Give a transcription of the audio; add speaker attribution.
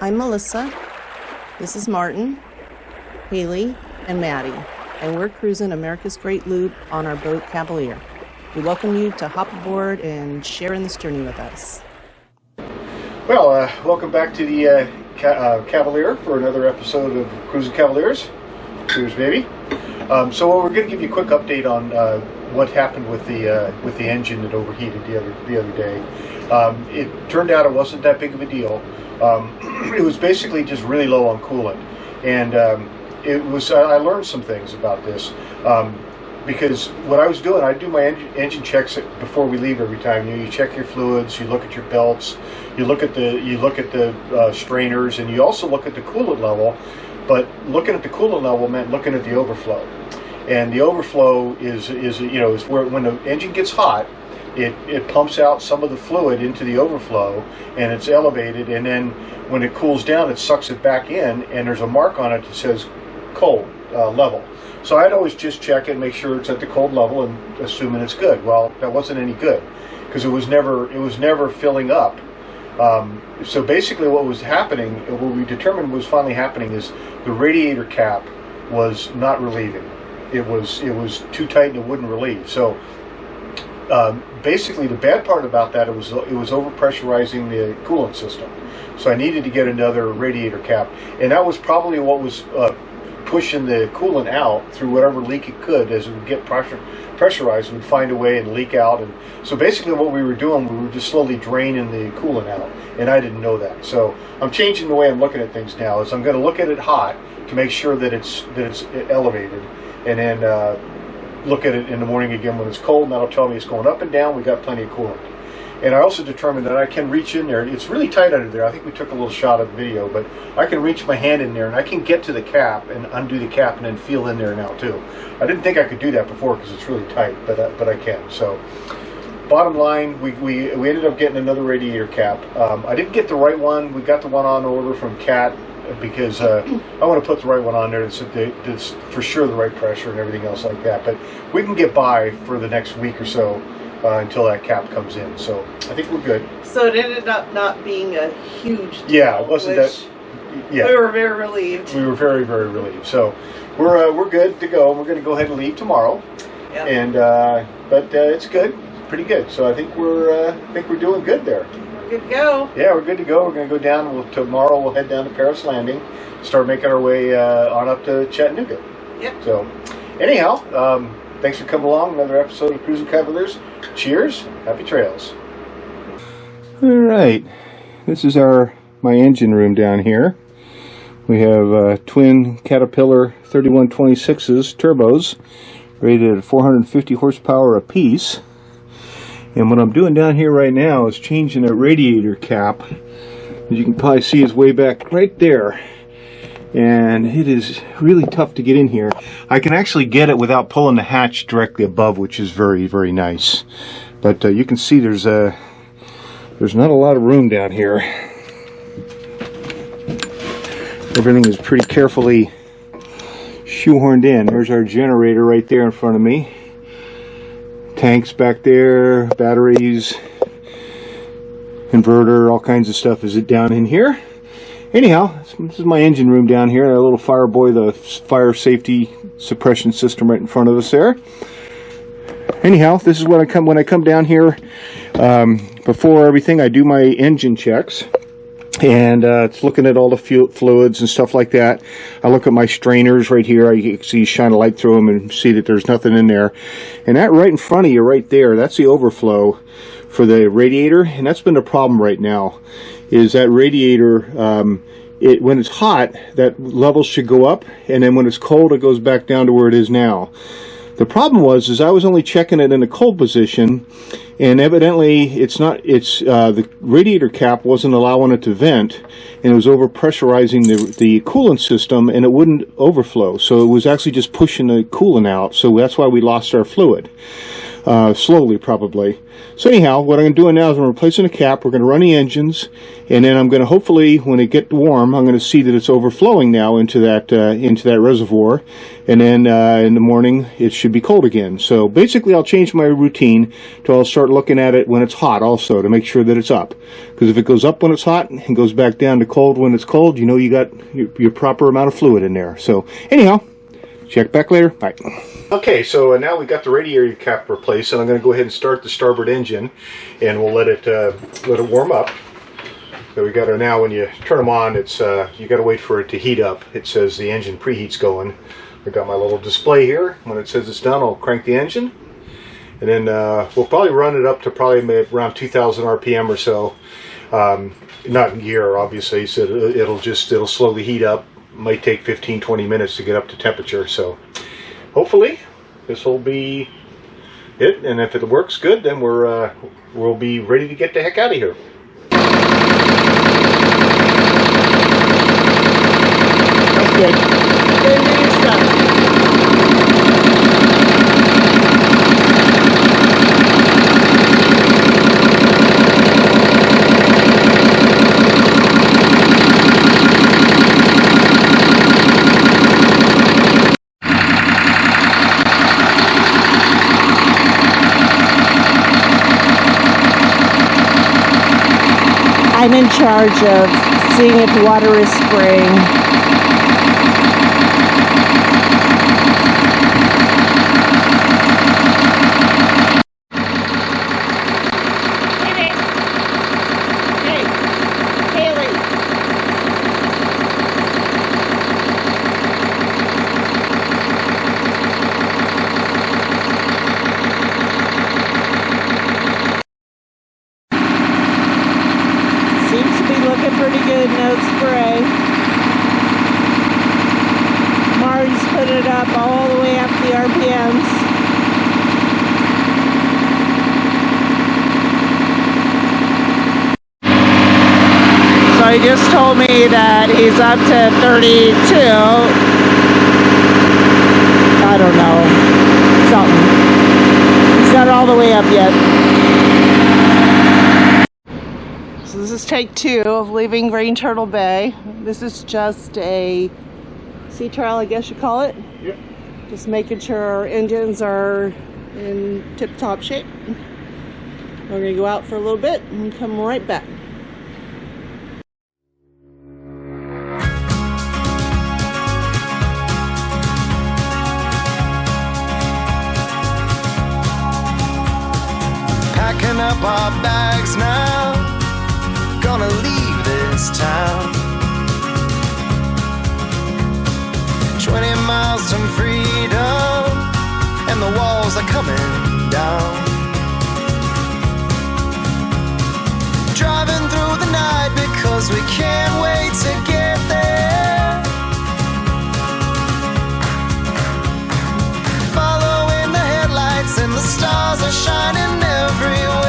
Speaker 1: I'm Melissa. This is Martin, Haley, and Maddie, and we're cruising America's Great Loop on our boat Cavalier. We welcome you to hop aboard and share in this journey with us.
Speaker 2: Well, welcome back to the Cavalier for another episode of Cruising Cavaliers. Cheers, baby. So we're going to give you a quick update on what happened with the engine that overheated the other day. It turned out it wasn't that big of a deal. It was basically just really low on coolant, and I learned some things about this because what I was doing, I do my engine checks before we leave every time. You check your fluids, you look at your belts, you look at the strainers, and you also look at the coolant level. But looking at the coolant level meant looking at the overflow, and the overflow is where when the engine gets hot, it pumps out some of the fluid into the overflow, and it's elevated, and then when it cools down, it sucks it back in, and there's a mark on it that says cold level. So I'd always just check it, make sure it's at the cold level, and assuming it's good. Well, that wasn't any good because it was never filling up. So basically what was happening, what we determined was finally happening, is the radiator cap was not relieving. It was too tight and it wouldn't relieve. So basically the bad part about that, it was overpressurizing the coolant system. So I needed to get another radiator cap, and that was probably what was pushing the coolant out through whatever leak it could. As it would get pressurized, it would find a way and leak out. And so basically what we were doing, we were just slowly draining the coolant out, and I didn't know that. So I'm changing the way I'm looking at things now. Is I'm going to look at it hot to make sure that it's elevated, and then look at it in the morning again when it's cold, and that'll tell me it's going up and down. We got plenty of coolant. And I also determined that I can reach in there. It's really tight under there. I think we took a little shot of the video, but I can reach my hand in there and I can get to the cap and undo the cap and then feel in there now too. I didn't think I could do that before because it's really tight, but I can. So bottom line, we ended up getting another radiator cap. I didn't get the right one. We got the one on order from Cat because I want to put the right one on there that's for sure the right pressure and everything else like that. But we can get by for the next week or so until that cap comes in. So I think we're good.
Speaker 1: So it ended up not being a huge deal.
Speaker 2: Yeah, it wasn't that. Yeah,
Speaker 1: we were very relieved.
Speaker 2: We were very, very relieved. So we're good to go. We're going to go ahead and leave tomorrow. Yep. And but it's good, pretty good. So I think we're doing good there.
Speaker 1: We're good to go.
Speaker 2: Yeah, we're good to go. We're going to go down. Tomorrow we'll head down to Paris Landing, start making our way on up to Chattanooga.
Speaker 1: Yep.
Speaker 2: So anyhow, thanks for coming along. Another episode of Cruising Cavaliers. Cheers. Happy trails. All right. This is my engine room down here. We have twin Caterpillar 3126s turbos rated at 450 horsepower apiece. And what I'm doing down here right now is changing a radiator cap. As you can probably see, it's way back right there. And it is really tough to get in here. I can actually get it without pulling the hatch directly above, which is very, very nice. But you can see there's not a lot of room down here. Everything is pretty carefully shoehorned in. There's our generator right there in front of me. Tanks back there, batteries, inverter, all kinds of stuff is down in here. Anyhow, this is my engine room down here. A little Fireboy, the fire safety suppression system right in front of us there. Anyhow, this is when I come down here. Before everything, I do my engine checks, and it's looking at all the fluids and stuff like that. I look at my strainers right here. I can see shine a light through them and see that there's nothing in there. And that right in front of you, right there, that's the overflow for the radiator, and that's been the problem right now. Is that radiator, when it's hot, that level should go up, and then when it's cold, it goes back down to where it is now. The problem was I was only checking it in a cold position, and evidently the radiator cap wasn't allowing it to vent, and it was overpressurizing the coolant system, and it wouldn't overflow. So it was actually just pushing the coolant out. So that's why we lost our fluid. slowly probably. So anyhow, what I'm doing now is I'm replacing the cap. We're going to run the engines, and then I'm going to hopefully, when it gets warm, I'm going to see that it's overflowing now into that reservoir, and then in the morning it should be cold again. So basically, I'll change my routine to I'll start looking at it when it's hot also to make sure that it's up. Because if it goes up when it's hot and goes back down to cold when it's cold, you know you got your proper amount of fluid in there. So anyhow, check back later. Bye. Okay, so now we got the radiator cap replaced, and I'm going to go ahead and start the starboard engine, and we'll let it warm up. So we got to now, when you turn them on, it's you got to wait for it to heat up. It says the engine preheat's going. I got my little display here. When it says it's done, I'll crank the engine, and then we'll probably run it up to probably around 2,000 RPM or so. Not in gear, obviously, so it'll slowly heat up. Might take 15-20 minutes to get up to temperature, so hopefully this will be it, and if it works good, then we'll be ready to get the heck out of here.
Speaker 1: That's good. Then do your stuff. I'm in charge of seeing if water is spraying. Hey, Haley. Seems to be looking pretty good, no spray. Marty's put it up all the way up the RPMs. So he just told me that he's up to 32. I don't know, something. He's not all the way up yet. So this is take 2 of leaving Green Turtle Bay. This is just a sea trial, I guess you call it.
Speaker 2: Yep.
Speaker 1: Just making sure our engines are in tip-top shape. We're gonna go out for a little bit and come right back.
Speaker 3: Packing up our bags now, gonna leave this town. 20 miles from freedom, and the walls are coming down. Driving through the night because we can't wait to get there. Following the headlights and the stars are shining everywhere.